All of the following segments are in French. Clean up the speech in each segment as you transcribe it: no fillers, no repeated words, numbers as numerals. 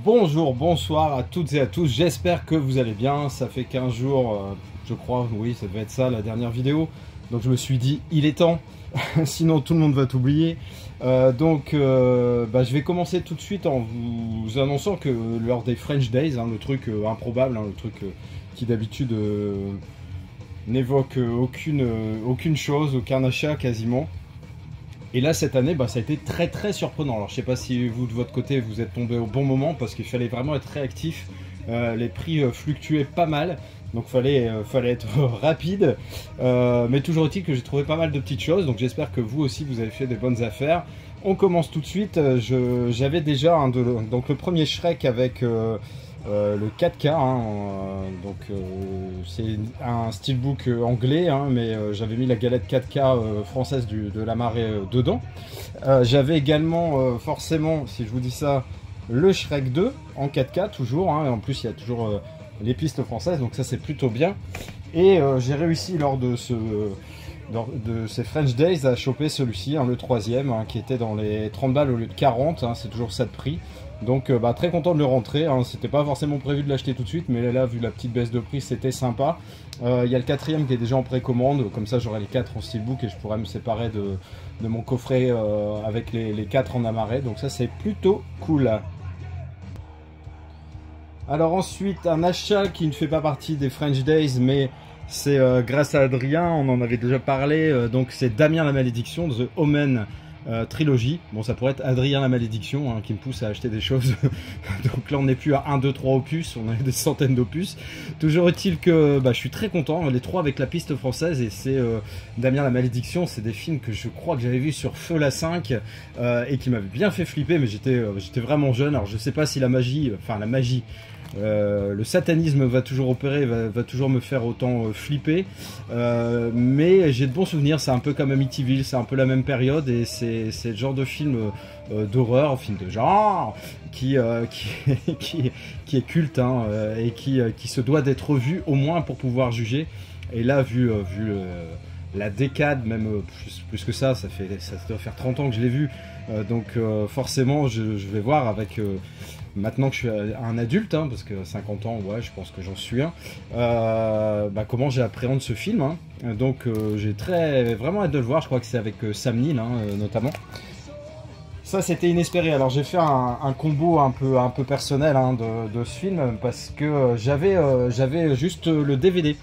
Bonjour, bonsoir à toutes et à tous, j'espère que vous allez bien. Ça fait 15 jours, je crois, oui, ça devait être ça la dernière vidéo. Donc je me suis dit, il est temps, sinon tout le monde va t'oublier. Je vais commencer tout de suite en vous annonçant que lors des French Days, le truc improbable, le truc qui d'habitude n'évoque aucune chose, aucun achat quasiment. Et là cette année ça a été très surprenant. Alors je sais pas si vous de votre côté vous êtes tombé au bon moment parce qu'il fallait vraiment être réactif. Les prix fluctuaient pas mal, donc fallait être rapide. Mais toujours est-il que j'ai trouvé pas mal de petites choses, donc j'espère que vous aussi vous avez fait des bonnes affaires. On commence tout de suite. J'avais déjà donc le premier Shrek avec le 4K, c'est un steelbook anglais, mais j'avais mis la galette 4K française de la marée dedans. J'avais également forcément, si je vous dis ça, le Shrek 2 en 4K toujours, en plus il y a toujours les pistes françaises, donc ça c'est plutôt bien. Et j'ai réussi lors de ces French Days à choper celui-ci, le troisième, qui était dans les 30 balles au lieu de 40, c'est toujours ça de prix. Donc très content de le rentrer, c'était pas forcément prévu de l'acheter tout de suite, mais là vu la petite baisse de prix c'était sympa. Il y a le quatrième qui est déjà en précommande, comme ça j'aurai les 4 en steelbook et je pourrai me séparer de mon coffret avec les 4 en amarré, donc ça c'est plutôt cool. Alors ensuite un achat qui ne fait pas partie des French Days, mais c'est grâce à Adrien, on en avait déjà parlé, donc c'est Damien la Malédiction, The Omen trilogie. Bon, ça pourrait être Adrien la Malédiction qui me pousse à acheter des choses. Donc là on n'est plus à 1, 2, 3 opus, on a des centaines d'opus. Toujours est-il que je suis très content, les 3 avec la piste française, et c'est Damien la Malédiction, c'est des films que je crois que j'avais vu sur Feu la 5 et qui m'avaient bien fait flipper, mais j'étais vraiment jeune. Alors je sais pas si la magie, le satanisme va toujours opérer, va toujours me faire autant flipper, mais j'ai de bons souvenirs. C'est un peu comme Amityville, c'est un peu la même période, et c'est le genre de film d'horreur, film de genre qui est culte, et qui se doit d'être vu au moins pour pouvoir juger. Et là vu la décade, même plus que ça doit faire 30 ans que je l'ai vu, forcément je vais voir avec maintenant que je suis un adulte, parce que 50 ans, ouais, je pense que j'en suis un, comment j'appréhende ce film. Donc j'ai vraiment hâte de le voir. Je crois que c'est avec Sam Neill, notamment. Ça c'était inespéré. Alors j'ai fait un combo un peu personnel de ce film, parce que j'avais juste le DVD.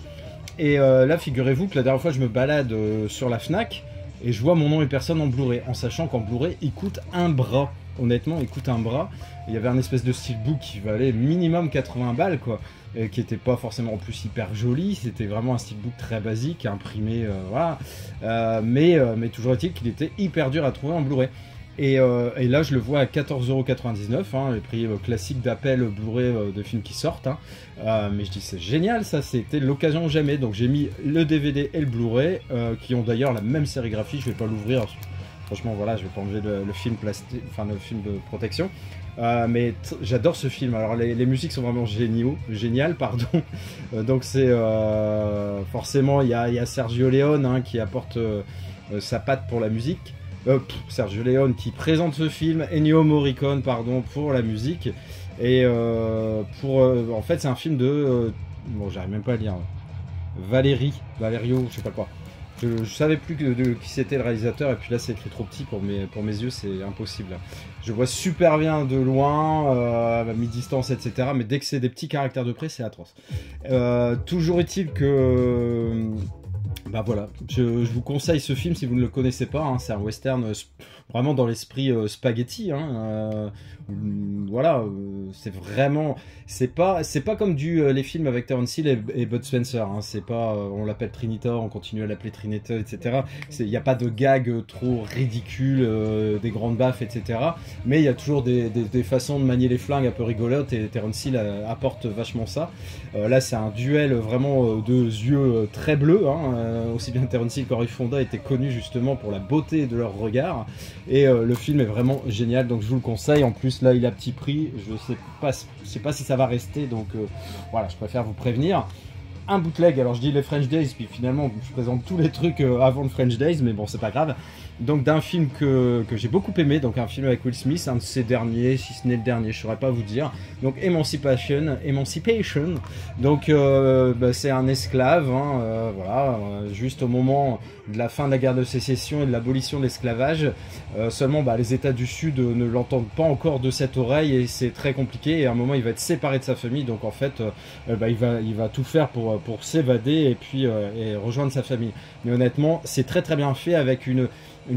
Et là figurez-vous que la dernière fois je me balade sur la Fnac et je vois Mon nom et personne en Blu-ray, en sachant qu'en Blu-ray il coûte un bras. Honnêtement, il coûte un bras. Il y avait un espèce de steelbook qui valait minimum 80 balles, quoi, et qui n'était pas forcément en plus hyper joli. C'était vraiment un steelbook très basique, imprimé, voilà. Mais toujours est-il qu'il était hyper dur à trouver en Blu-ray. Et là, je le vois à 14,99 €, les prix classiques d'appel Blu-ray de films qui sortent. Mais je dis, c'est génial, ça, c'était l'occasion jamais. Donc j'ai mis le DVD et le Blu-ray, qui ont d'ailleurs la même sérigraphie. Je vais pas l'ouvrir. Franchement, voilà, je vais pas enlever le film plastique, le film de protection. Mais j'adore ce film. Alors les musiques sont vraiment géniales, pardon. Donc c'est forcément il y a Sergio Leone qui apporte sa patte pour la musique. Sergio Leone qui présente ce film, Ennio Morricone pardon pour la musique. Et en fait c'est un film de bon, j'arrive même pas à lire, Valerio, je sais pas quoi. Je savais plus qui c'était le réalisateur, et puis là c'est écrit trop petit pour mes yeux, c'est impossible. Je vois super bien de loin, à mi-distance, etc. Mais dès que c'est des petits caractères de près, c'est atroce. Toujours est-il que voilà, je vous conseille ce film si vous ne le connaissez pas. C'est un western vraiment dans l'esprit spaghetti. Voilà, c'est vraiment, c'est pas comme les films avec Terence Hill et Bud Spencer. C'est pas, on l'appelle Trinitor, on continue à l'appeler Trinitor, etc. Il n'y a pas de gags trop ridicules, des grandes baffes, etc. Mais il y a toujours des façons de manier les flingues un peu rigolotes, et Terence Hill apporte vachement ça. Là, c'est un duel vraiment de yeux très bleus. Aussi bien Terence Hill qu'Henry Fonda étaient connus justement pour la beauté de leur regard. Et le film est vraiment génial, donc je vous le conseille. En plus là il a petit prix, je sais pas si ça va rester, donc voilà, je préfère vous prévenir. Un bootleg, alors je dis les French Days, puis finalement je présente tous les trucs avant le French Days, mais bon c'est pas grave. donc d'un film que j'ai beaucoup aimé, donc un film avec Will Smith, un de ses derniers, si ce n'est le dernier, je saurais pas vous dire. Donc Emancipation. Donc c'est un esclave, hein, voilà, juste au moment de la fin de la guerre de sécession et de l'abolition de l'esclavage. Seulement les États du Sud ne l'entendent pas encore de cette oreille et c'est très compliqué. Et à un moment il va être séparé de sa famille, donc en fait il va tout faire pour s'évader et puis et rejoindre sa famille. Mais honnêtement c'est très très bien fait avec une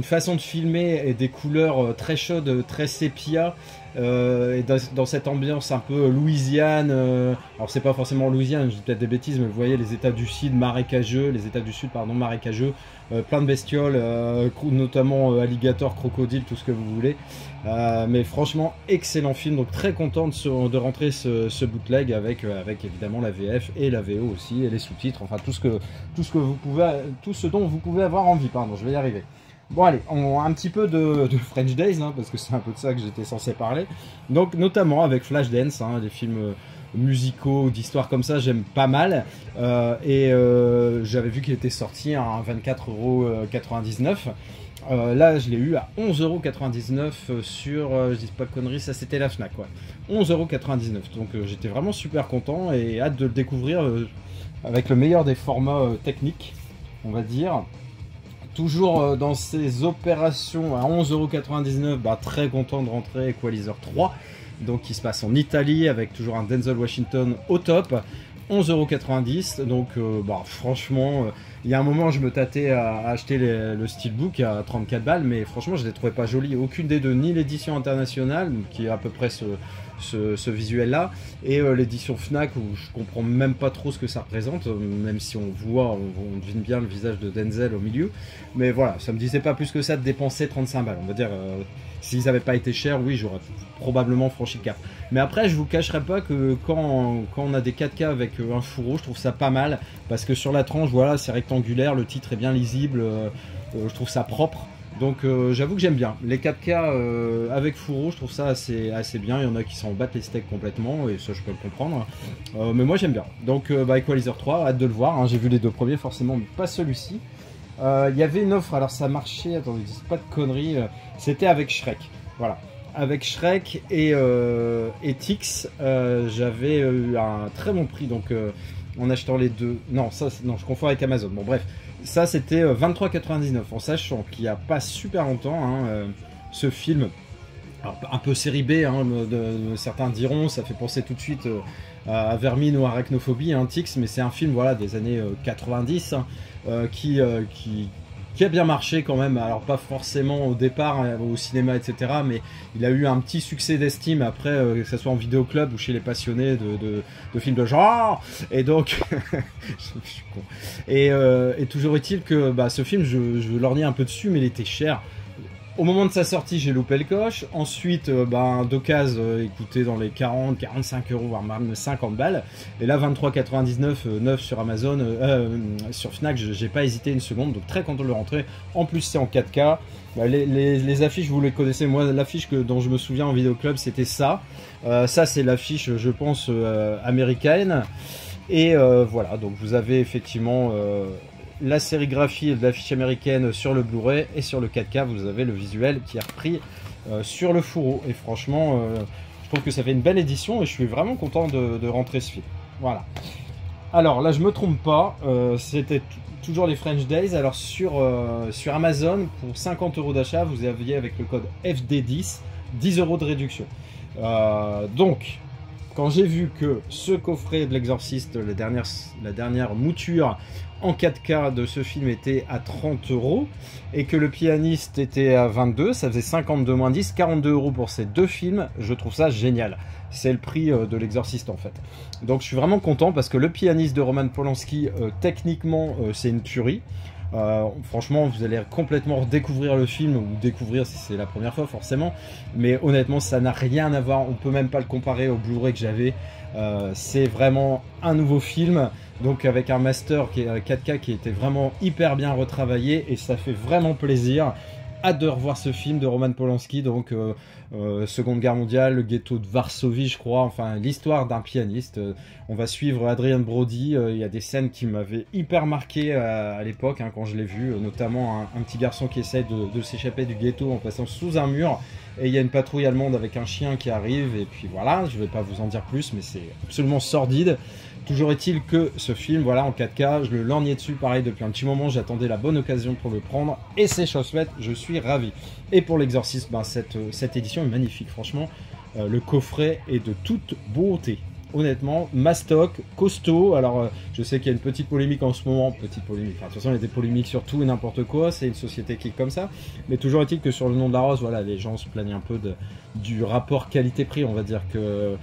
façon de filmer et des couleurs très chaudes, très sépia, et dans cette ambiance un peu Louisiane, alors c'est pas forcément Louisiane, je dis peut-être des bêtises, mais vous voyez les États du Sud marécageux, marécageux, plein de bestioles, notamment alligators, crocodiles, tout ce que vous voulez. Mais franchement, excellent film, donc très content de rentrer ce bootleg avec évidemment la VF et la VO aussi, et les sous-titres, enfin tout ce dont vous pouvez avoir envie, pardon, je vais y arriver. Bon allez, un petit peu de French Days, hein, parce que c'est un peu de ça que j'étais censé parler. Donc notamment avec Flashdance, hein, des films musicaux, d'histoires comme ça, j'aime pas mal. J'avais vu qu'il était sorti à 24,99 €. Là, je l'ai eu à 11,99 € sur, je dis pas de conneries, ça c'était la Fnac, quoi. 11,99 €. Donc j'étais vraiment super content et hâte de le découvrir avec le meilleur des formats techniques, on va dire. Toujours dans ces opérations à 11,99 €, très content de rentrer Equalizer 3, donc qui se passe en Italie avec toujours un Denzel Washington au top. 11,90 €, donc franchement, il y a un moment je me tâtais à acheter le Steelbook à 34 balles, mais franchement je ne les trouvais pas jolis, aucune des deux, ni l'édition internationale qui est à peu près ce visuel là, et l'édition Fnac où je comprends même pas trop ce que ça représente, même si on devine bien le visage de Denzel au milieu, mais voilà, ça me disait pas plus que ça de dépenser 35 balles, on va dire. S'ils n'avaient pas été chers, oui, j'aurais probablement franchi le cap. Mais après, je vous cacherai pas que quand on a des 4K avec un fourreau, je trouve ça pas mal. Parce que sur la tranche, voilà, c'est rectangulaire, le titre est bien lisible, je trouve ça propre. Donc j'avoue que j'aime bien. Les 4K avec fourreau, je trouve ça assez bien. Il y en a qui s'en battent les steaks complètement, et ça je peux le comprendre. Mais moi j'aime bien. Donc Equalizer 3, hâte de le voir, hein. J'ai vu les deux premiers, forcément, mais pas celui-ci. Il y avait une offre, alors ça marchait, attendez, je dis pas de conneries, c'était avec Shrek, voilà, avec Shrek et Tix, j'avais eu un très bon prix, donc en achetant les deux, non, je confonds avec Amazon, bon bref, ça c'était 23,99 €, en sachant qu'il n'y a pas super longtemps, hein, ce film, alors, un peu série B, hein, certains diront, ça fait penser tout de suite à Vermine ou Arachnophobie, hein, Tix, mais c'est un film, voilà, des années 90, hein, qui a bien marché quand même, alors pas forcément au départ au cinéma, etc., mais il a eu un petit succès d'estime après, que ce soit en vidéoclub ou chez les passionnés de films de genre, et donc je suis con. Et toujours est-il que ce film, je lorgnais un peu dessus, mais il était cher. Au moment de sa sortie, j'ai loupé le coche. Ensuite, d'occasion, écoutez, dans les 40, 45 €, voire même 50 balles. Et là, 23,99 € neuf sur Amazon, sur Fnac, j'ai pas hésité une seconde. Donc très content de le rentrer. En plus, c'est en 4K. Les affiches, vous les connaissez. Moi, l'affiche dont je me souviens en vidéoclub, c'était ça. Ça, c'est l'affiche, je pense, américaine. Et voilà, donc vous avez effectivement la sérigraphie de l'affiche américaine sur le Blu-ray, et sur le 4K vous avez le visuel qui est repris sur le fourreau, et franchement je trouve que ça fait une belle édition et je suis vraiment content de rentrer ce film. Voilà, alors là je me trompe pas, c'était toujours les French Days. Alors sur Amazon, pour 50 € d'achat, vous aviez avec le code FD10 10 € de réduction. Donc quand j'ai vu que ce coffret de l'Exorciste, la dernière mouture en 4K de ce film était à 30 € et que le pianiste était à 22, ça faisait 52 moins 10, 42 € pour ces deux films, je trouve ça génial. C'est le prix de l'Exorciste en fait. Donc je suis vraiment content parce que le pianiste de Roman Polanski, techniquement, c'est une tuerie. Franchement, vous allez complètement redécouvrir le film, ou découvrir si c'est la première fois forcément, mais honnêtement ça n'a rien à voir, on peut même pas le comparer au Blu-ray que j'avais. C'est vraiment un nouveau film, donc avec un master qui est 4K qui était vraiment hyper bien retravaillé, et ça fait vraiment plaisir. hâte de revoir ce film de Roman Polanski, donc Seconde Guerre mondiale, le ghetto de Varsovie, je crois, enfin l'histoire d'un pianiste. On va suivre Adrien Brody. Il y a des scènes qui m'avaient hyper marqué à l'époque, hein, quand je l'ai vu, notamment un petit garçon qui essaie de s'échapper du ghetto en passant sous un mur. Et il y a une patrouille allemande avec un chien qui arrive, et puis voilà, je vais pas vous en dire plus, mais c'est absolument sordide. Toujours est-il que ce film, voilà, en 4K, je le lorgnais dessus, pareil, depuis un petit moment, j'attendais la bonne occasion pour le prendre, et c'est chose faite, je suis ravi. Et pour l'exorcisme, ben, cette édition est magnifique, franchement, le coffret est de toute beauté. Honnêtement, mastoc, costaud. Alors, je sais qu'il y a une petite polémique en ce moment. Petite polémique. Enfin, de toute façon, il y a des polémiques sur tout et n'importe quoi. C'est une société qui est comme ça. Mais toujours est-il que sur Le Nom de la Rose, voilà, les gens se plaignent un peu du rapport qualité-prix. On va dire que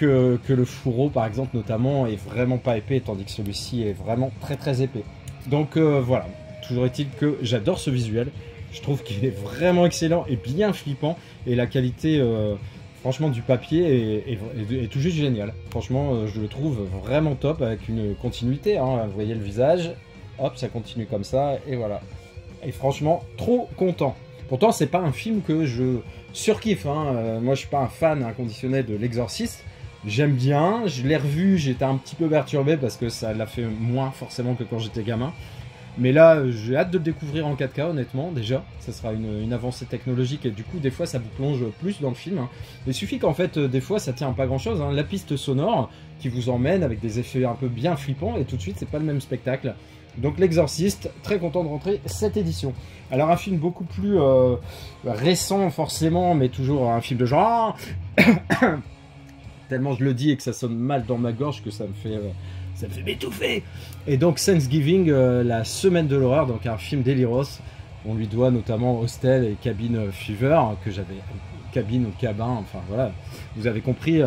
le fourreau, par exemple, notamment, est vraiment pas épais, tandis que celui-ci est vraiment très très épais. Donc voilà. Toujours est-il que j'adore ce visuel. Je trouve qu'il est vraiment excellent et bien flippant. Et la qualité... franchement, du papier est tout juste génial. Franchement, je le trouve vraiment top avec une continuité. Hein. Vous voyez le visage, hop, ça continue comme ça, et voilà. Et franchement, trop content. Pourtant, c'est pas un film que je surkiffe. Hein. Moi, je suis pas un fan inconditionnel de L'Exorciste. J'aime bien, je l'ai revu, j'étais un petit peu perturbé parce que ça l'a fait moins forcément que quand j'étais gamin. Mais là, j'ai hâte de le découvrir en 4K, honnêtement, déjà. Ça sera une avancée technologique et du coup, des fois, ça vous plonge plus dans le film. Hein. Il suffit qu'en fait, des fois, ça tient à pas grand-chose. Hein. La piste sonore qui vous emmène avec des effets un peu bien flippants et tout de suite, c'est pas le même spectacle. Donc, L'Exorciste, très content de rentrer cette édition. Alors, un film beaucoup plus récent, forcément, mais toujours un film de genre... Tellement je le dis et que ça sonne mal dans ma gorge que ça me fait m'étouffer. Et donc Thanksgiving, la semaine de l'horreur, donc un film d'Eliros. On lui doit notamment Hostel et Cabin Fever, que j'avais... Cabine ou Cabin, enfin voilà. Vous avez compris,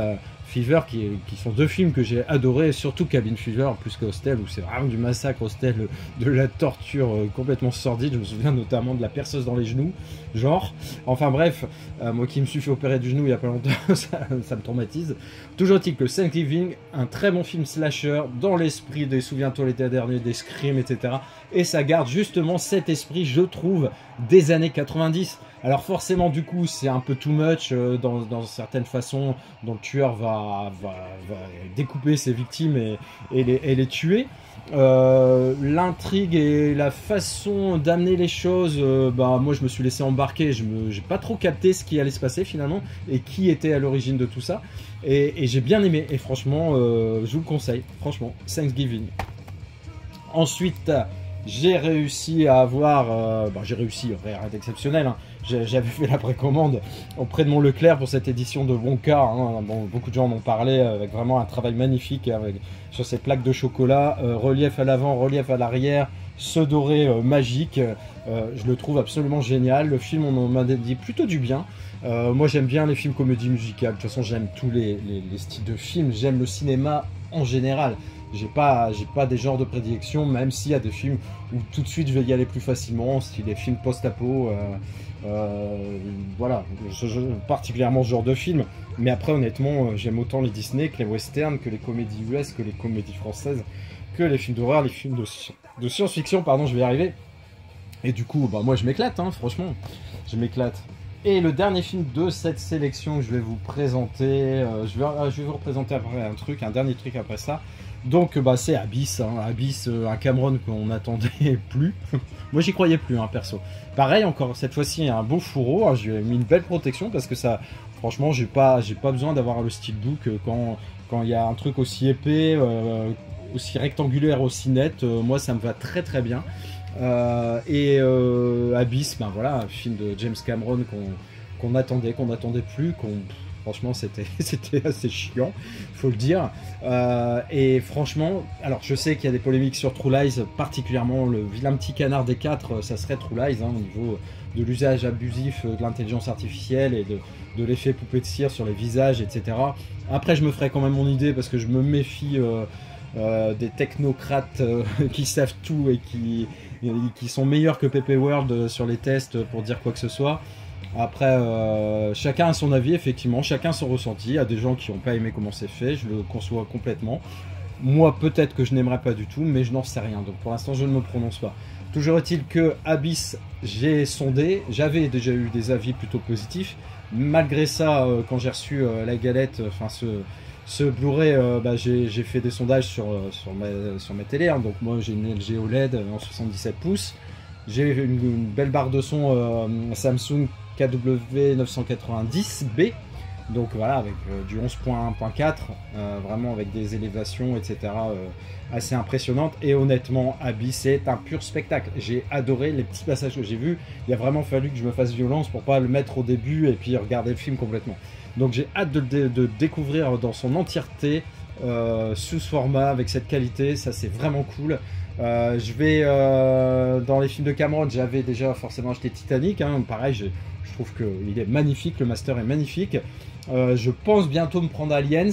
Fever, qui sont deux films que j'ai adorés, surtout Cabin Fever, plus que Hostel, où c'est vraiment du massacre. Hostel, de la torture complètement sordide. Je me souviens notamment de la perceuse dans les genoux, genre. Enfin bref, moi qui me suis fait opérer du genou il y a pas longtemps, ça me traumatise. Toujours est-il que Thanksgiving, un très bon film slasher, dans l'esprit des Souviens-toi l'été dernier, des Scream, etc. Et ça garde justement cet esprit, je trouve, des années 90. Alors forcément, du coup, c'est un peu too much dans certaines façons dont le tueur va découper ses victimes et les tuer. L'intrigue et la façon d'amener les choses, moi je me suis laissé embarquer, j'ai pas trop capté ce qui allait se passer finalement et qui était à l'origine de tout ça. Et j'ai bien aimé, et franchement, je vous le conseille, franchement, Thanksgiving. Ensuite, j'ai réussi à avoir, j'ai réussi, rien d'exceptionnel, hein. J'avais fait la précommande auprès de mon Leclerc pour cette édition de Wonka, hein. Bon, beaucoup de gens en ont parlé, avec vraiment un travail magnifique sur ces plaques de chocolat, relief à l'avant, relief à l'arrière, ce doré magique, je le trouve absolument génial. Le film, on m'a dit plutôt du bien. Moi j'aime bien les films comédies musicales, de toute façon j'aime tous les styles de films, j'aime le cinéma en général. J'ai pas des genres de prédilection, même s'il y a des films où tout de suite je vais y aller plus facilement, style les films post-apo, voilà, particulièrement ce genre de film. Mais après honnêtement, j'aime autant les Disney que les westerns, que les comédies US, que les comédies françaises, que les films d'horreur, les films de science-fiction, pardon, je vais y arriver. Et du coup, moi je m'éclate, hein, franchement, je m'éclate. Et le dernier film de cette sélection que je vais vous présenter, je vais vous représenter après un dernier truc après ça. Donc c'est Abyss, hein. Abyss, un Cameron qu'on n'attendait plus. Moi j'y croyais plus, hein, perso. Pareil, encore cette fois-ci un beau fourreau, hein. J'ai mis une belle protection parce que ça, franchement, j'ai pas besoin d'avoir le steelbook quand il y a un truc aussi épais, aussi rectangulaire, aussi net. Moi ça me va très très bien. Abyss, voilà, un film de James Cameron qu'on n'attendait plus, franchement c'était assez chiant, faut le dire. Et franchement, alors je sais qu'il y a des polémiques sur True Lies, particulièrement le vilain petit canard des 4, ça serait True Lies, hein, au niveau de l'usage abusif de l'intelligence artificielle et de l'effet poupée de cire sur les visages, etc. Après je me ferai quand même mon idée parce que je me méfie des technocrates qui savent tout et qui sont meilleurs que PP World sur les tests pour dire quoi que ce soit. Après, chacun a son avis, effectivement, chacun son ressenti. Il y a des gens qui n'ont pas aimé comment c'est fait, je le conçois complètement. Moi, peut-être que je n'aimerais pas du tout, mais je n'en sais rien. Donc pour l'instant, je ne me prononce pas. Toujours est-il que Abyss, j'ai sondé, j'avais déjà eu des avis plutôt positifs. Malgré ça, quand j'ai reçu la galette, enfin ce Blu-ray, bah, j'ai fait des sondages sur mes télés. Hein. Donc moi j'ai une LG OLED en 77 pouces. J'ai une belle barre de son Samsung KW990B. Donc voilà, avec du 11.1.4, vraiment avec des élévations, etc. Assez impressionnantes. Et honnêtement, Abyss, c'est un pur spectacle. J'ai adoré les petits passages que j'ai vus. Il a vraiment fallu que je me fasse violence pour pas le mettre au début et puis regarder le film complètement. Donc j'ai hâte de le découvrir dans son entièreté, sous ce format, avec cette qualité. Ça, c'est vraiment cool. Je vais dans les films de Cameron, j'avais déjà forcément acheté Titanic. Hein. Pareil, je trouve qu'il est magnifique. Le master est magnifique. Je pense bientôt me prendre Aliens.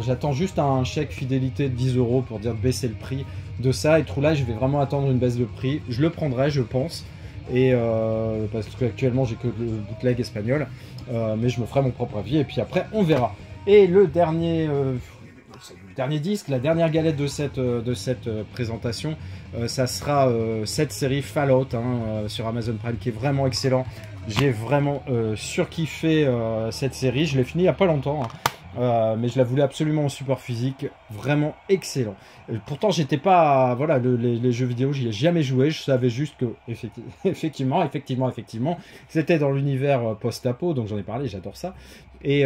J'attends juste un chèque fidélité de 10 € pour dire de baisser le prix de ça. Et True Lies, je vais vraiment attendre une baisse de prix. Je le prendrai, je pense. Et parce qu'actuellement j'ai que le bootleg espagnol. Mais je me ferai mon propre avis. Et puis après, on verra. Et le dernier disque, la dernière galette de cette présentation, ça sera cette série Fallout sur Amazon Prime, qui est vraiment excellent. J'ai vraiment surkiffé cette série. Je l'ai fini il n'y a pas longtemps, hein. Mais je la voulais absolument en support physique. Vraiment excellent. Pourtant, j'étais pas... Voilà, les jeux vidéo, j'y ai jamais joué. Je savais juste que, effectivement, c'était dans l'univers post-apo, donc j'en ai parlé, j'adore ça. Et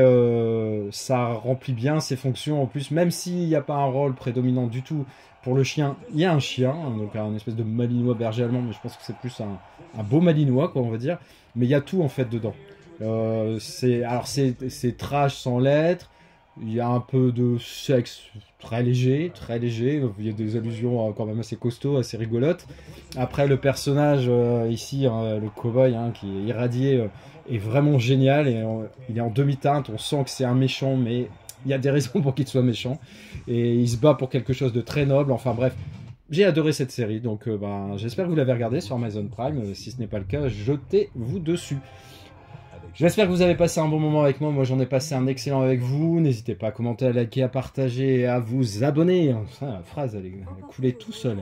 ça remplit bien ses fonctions. En plus, même s'il n'y a pas un rôle prédominant du tout pour le chien, il y a un chien, donc un espèce de malinois berger allemand, mais je pense que c'est plus un beau malinois, quoi, on va dire. Mais il y a tout en fait dedans. C'est trash sans l'être. Il y a un peu de sexe très léger, très léger. Il y a des allusions quand même assez costauds, assez rigolotes. Après, le personnage ici, le cow-boy qui est irradié, est vraiment génial. Et il est en demi-teinte. On sent que c'est un méchant, mais il y a des raisons pour qu'il soit méchant. Et il se bat pour quelque chose de très noble. Enfin bref, j'ai adoré cette série. Donc j'espère que vous l'avez regardée sur Amazon Prime. Si ce n'est pas le cas, jetez-vous dessus. J'espère que vous avez passé un bon moment avec moi. Moi, j'en ai passé un excellent avec vous. N'hésitez pas à commenter, à liker, à partager et à vous abonner. Enfin, la phrase, elle est coulée tout seul.